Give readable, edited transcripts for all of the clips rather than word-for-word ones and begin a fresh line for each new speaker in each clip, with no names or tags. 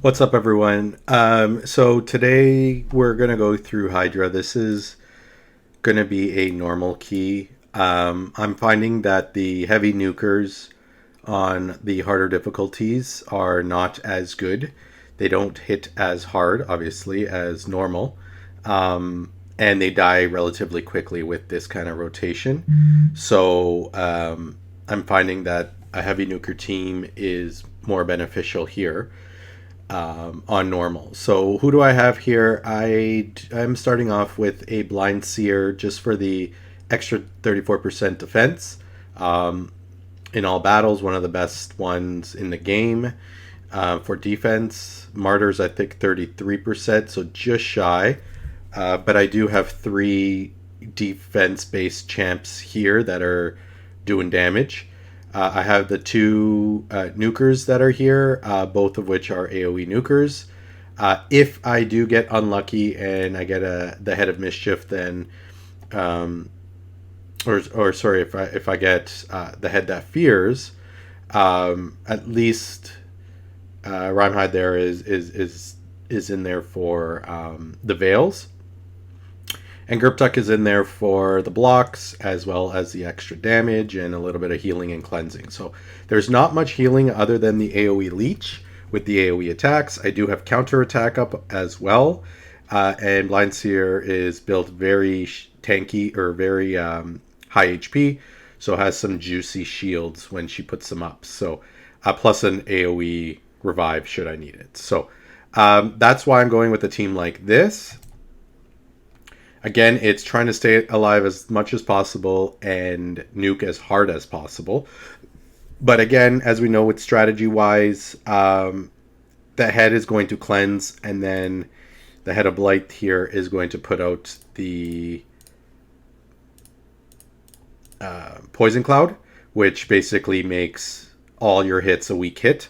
What's up, everyone? So today we're going to go through Hydra. This is going to be a normal key. I'm finding that the heavy nukers on the harder difficulties are not as good. They don't hit as hard, obviously, as normal. And they die relatively quickly with this kind of rotation. So I'm finding that a heavy nuker team is more beneficial here on normal. So who do I have here? I'm starting off with a blind seer just for the extra 34% defense. In all battles, one of the best ones in the game. For defense, martyrs I think 33%, so just shy. But I do have 3 defense-based champs here that are doing damage. I have the 2 nukers that are here, both of which are AoE nukers. If I do get unlucky and I get the head of mischief, then, or sorry, if I get the head that fears, at least Rhymehide there is in there for the veils. And Griptuck is in there for the blocks, as well as the extra damage and a little bit of healing and cleansing. So there's not much healing other than the AoE leech with the AoE attacks. I do have counter attack up as well. And Blind Seer is built very tanky, or very high HP. So has some juicy shields when she puts them up. So plus an AoE revive should I need it. So that's why I'm going with a team like this. Again, it's trying to stay alive as much as possible and nuke as hard as possible. But again, as we know with strategy-wise, the head is going to cleanse, and then the head of Blight here is going to put out the Poison Cloud, which basically makes all your hits a weak hit.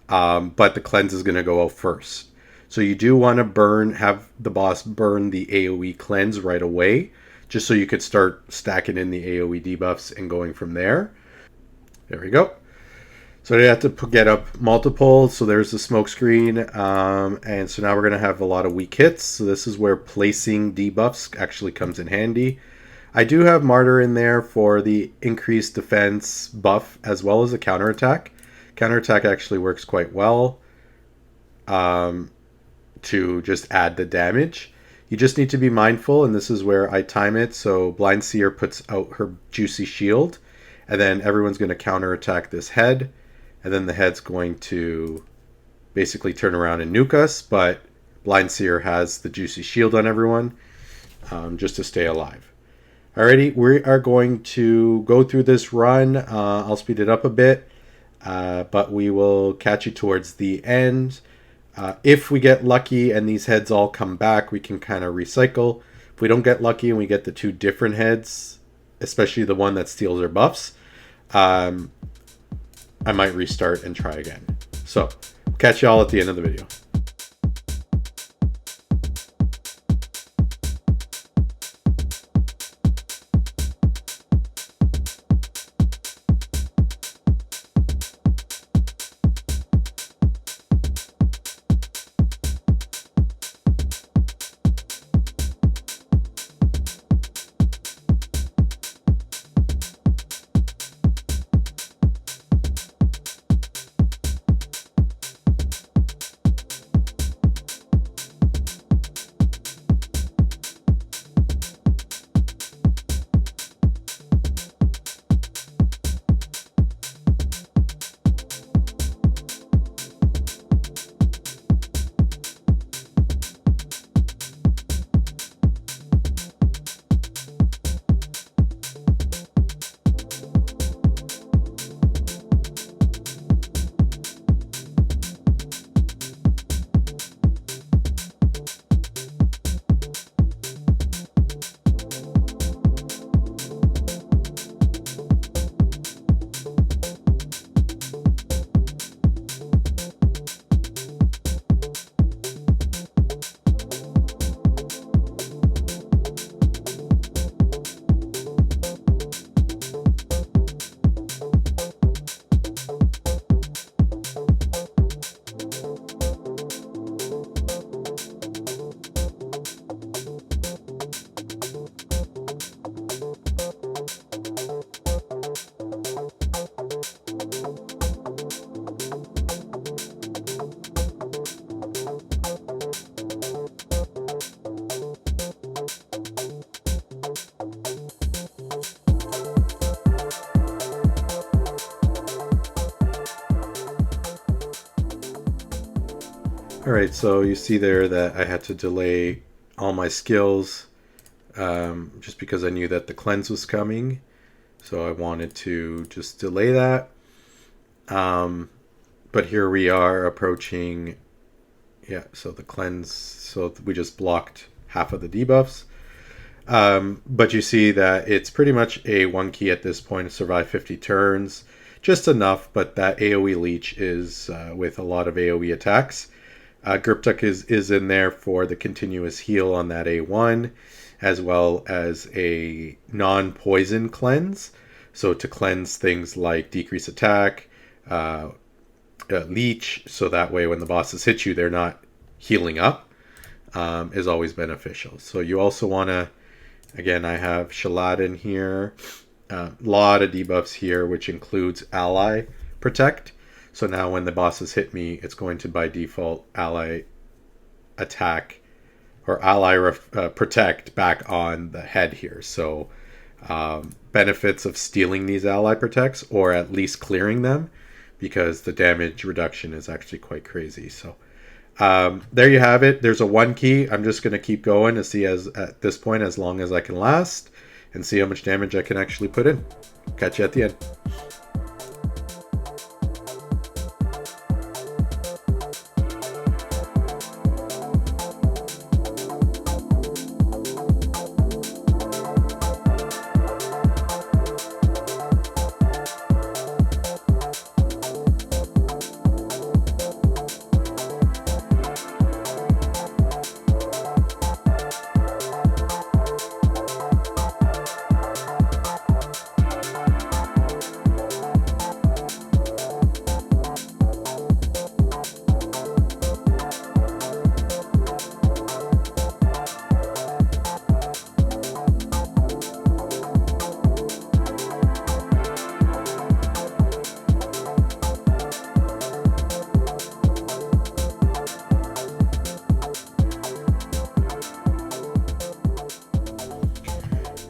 But the cleanse is going to go out first. So you do want to have the boss burn the AoE cleanse right away, just so you could start stacking in the AoE debuffs and going from there. There we go. So you have to get up multiple. So there's the smoke screen. And so now we're going to have a lot of weak hits. So this is where placing debuffs actually comes in handy. I do have Martyr in there for the increased defense buff as well as a counterattack. Counterattack actually works quite well. To just add the damage. You just need to be mindful, and this is where I time it. So Blind Seer puts out her juicy shield, and then everyone's going to counterattack this head, and then the head's going to basically turn around and nuke us, but Blind Seer has the juicy shield on everyone, just to stay alive. Alrighty, we are going to go through this run. I'll speed it up a bit, but we will catch you towards the end. If we get lucky and these heads all come back, we can kind of recycle. If we don't get lucky and we get the 2 different heads, especially the one that steals our buffs, I might restart and try again. So, catch y'all at the end of the video. Alright, so you see there that I had to delay all my skills just because I knew that the cleanse was coming. So I wanted to just delay that. But here we are approaching, yeah, so the cleanse, so we just blocked half of the debuffs. But you see that it's pretty much a one key at this point to survive 50 turns. Just enough, but that AoE leech is with a lot of AoE attacks. Griptuk is in there for the continuous heal on that A1, as well as a non-poison cleanse. So to cleanse things like decrease attack, leech, so that way when the bosses hit you, they're not healing up, is always beneficial. So you also want to, again, I have Shalad in here. A lot of debuffs here, which includes ally protect. So now when the bosses hit me, it's going to by default ally attack or ally protect back on the head here. So benefits of stealing these ally protects or at least clearing them, because the damage reduction is actually quite crazy. So there you have it. There's a one key. I'm just going to keep going to see at this point as long as I can last and see how much damage I can actually put in. Catch you at the end.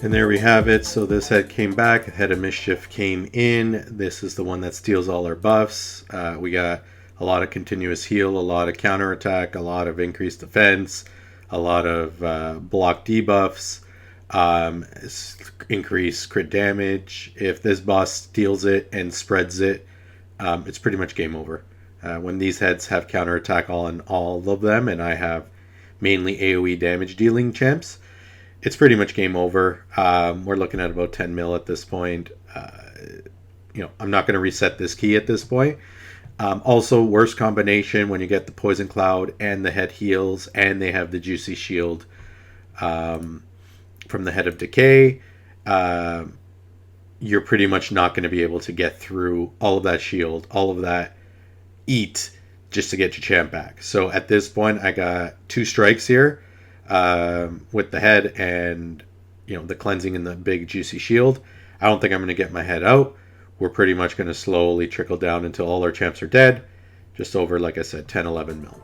And there we have it. So this head came back. Head of Mischief came in. This is the one that steals all our buffs. We got a lot of continuous heal, a lot of counterattack, a lot of increased defense, a lot of block debuffs, increased crit damage. If this boss steals it and spreads it, it's pretty much game over. When these heads have counterattack on all of them, and I have mainly AoE damage dealing champs, it's pretty much game over. We're looking at about 10 mil at this point. I'm not going to reset this key at this point. Also, worst combination when you get the Poison Cloud and the head heals, and they have the Juicy Shield from the Head of Decay. You're pretty much not going to be able to get through all of that shield, all of that eat, just to get your champ back. So at this point, I got 2 strikes here. With the head and the cleansing and the big juicy shield. I don't think I'm going to get my head out. We're pretty much going to slowly trickle down until all our champs are dead. Just over, like I said, 10-11 mil.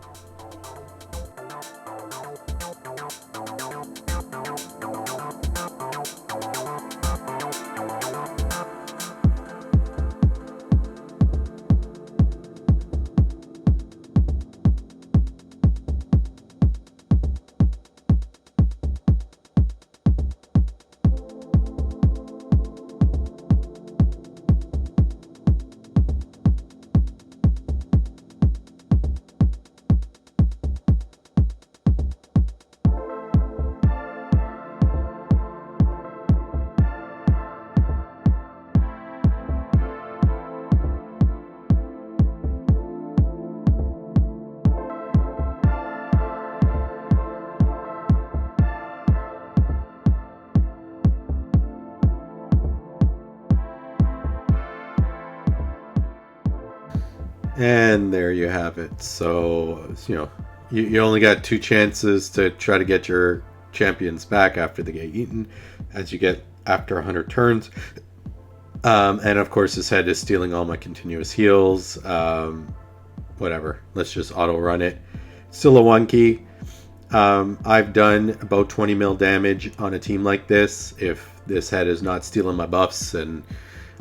And there you have it. So, you only got 2 chances to try to get your champions back after they get eaten, as you get after 100 turns. And of course, this head is stealing all my continuous heals. Whatever. Let's just auto run it. Still a 1 key. I've done about 20 mil damage on a team like this. If this head is not stealing my buffs and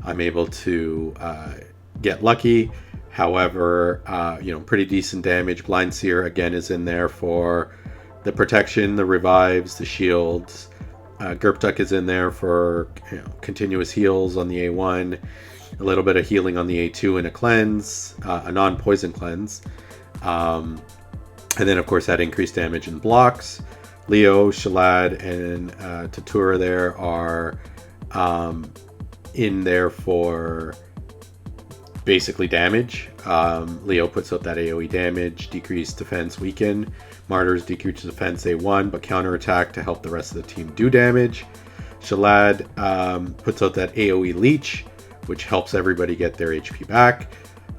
I'm able to get lucky. However, pretty decent damage. Blind Seer again is in there for the protection, the revives, the shields. Gerptuk is in there for continuous heals on the A1, a little bit of healing on the A2 and a cleanse, a non-poison cleanse. And then, of course, that increased damage and blocks. Leo, Shalad, and Tatura there are in there for basically damage. Leo puts out that AoE damage, decreased defense, weaken. Martyrs decrease defense A1, but counterattack to help the rest of the team do damage. Shalad puts out that AoE leech, which helps everybody get their HP back,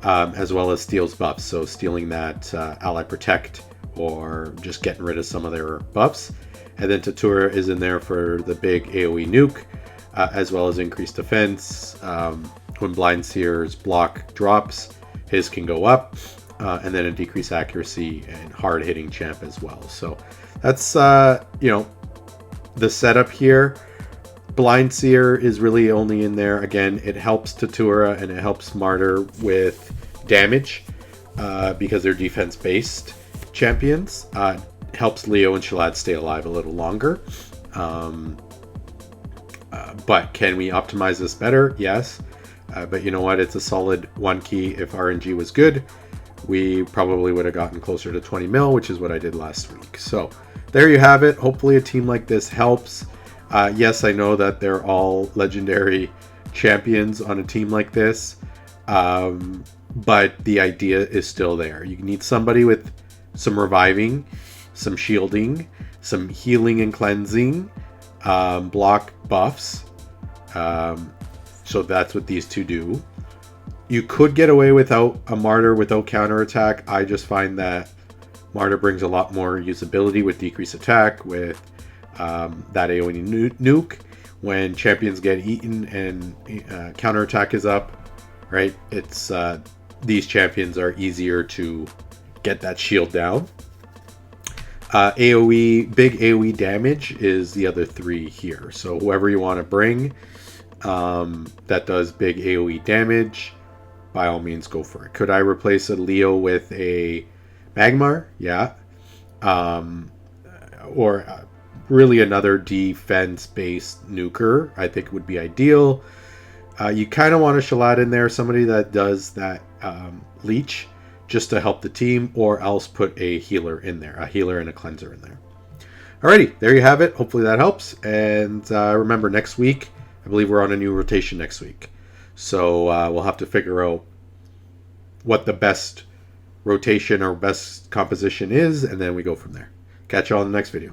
as well as steals buffs, so stealing that ally protect or just getting rid of some of their buffs. And then Tatura is in there for the big AoE nuke, as well as increased defense. When Blind Seer's block drops, his can go up, and then a decreased accuracy and hard hitting champ as well. So that's the setup here. Blind Seer is really only in there. Again, it helps Tatura and it helps Martyr with damage because they're defense based champions. Helps Leo and Shalad stay alive a little longer. But can we optimize this better? Yes. But you know what? It's a solid 1 key. If RNG was good, we probably would have gotten closer to 20 mil, which is what I did last week. So there you have it. Hopefully a team like this helps. Yes, I know that they're all legendary champions on a team like this. But the idea is still there. You need somebody with some reviving, some shielding, some healing and cleansing, block buffs. So that's what these two do. You could get away without a Martyr without counterattack. I just find that Martyr brings a lot more usability with decreased attack, with that AoE nuke. When champions get eaten and counterattack is up, right? It's these champions are easier to get that shield down. AoE, big AoE damage is the other 3 here. So whoever you want to bring that does big AoE damage, by all means go for it. Could I replace a Leo with a Magmar? Yeah. Or really another defense-based nuker, I think would be ideal. You kind of want a Shalad in there, somebody that does that leech just to help the team, or else put a healer in there, a healer and a cleanser in there. Alrighty, there you have it. Hopefully that helps. And remember, next week, I believe we're on a new rotation next week. So we'll have to figure out what the best rotation or best composition is, and then we go from there. Catch you all in the next video.